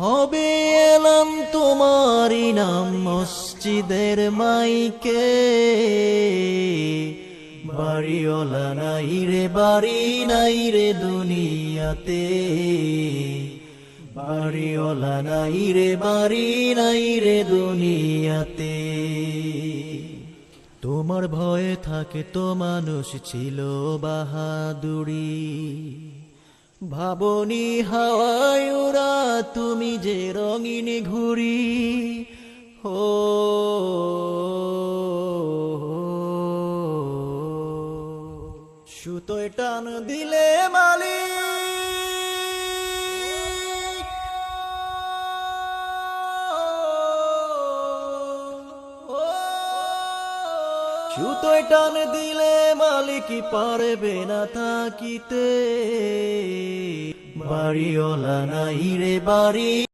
হবে এলাম তোমারই নাম মসজিদের মাইকে, বাড়িওয়ালা নাই রে বাড়ি নাই রে দুনিয়াতে, বাড়িওয়ালা নাই রে বাড়ি নাই রে দুনিয়াতে। তোমার ভয়ে থাকে তো মানুষ ছিল বাহাদুরি, ভাবনি হাওয়ায় ওরা তুমি যে রঙিন ঘুরি। ও সুতোয় টান দিলে মালিক, সুতোয় টান দিলে মালিক পারবে না থাকিতে, বাড়িওয়ালা নাই রে বাড়ি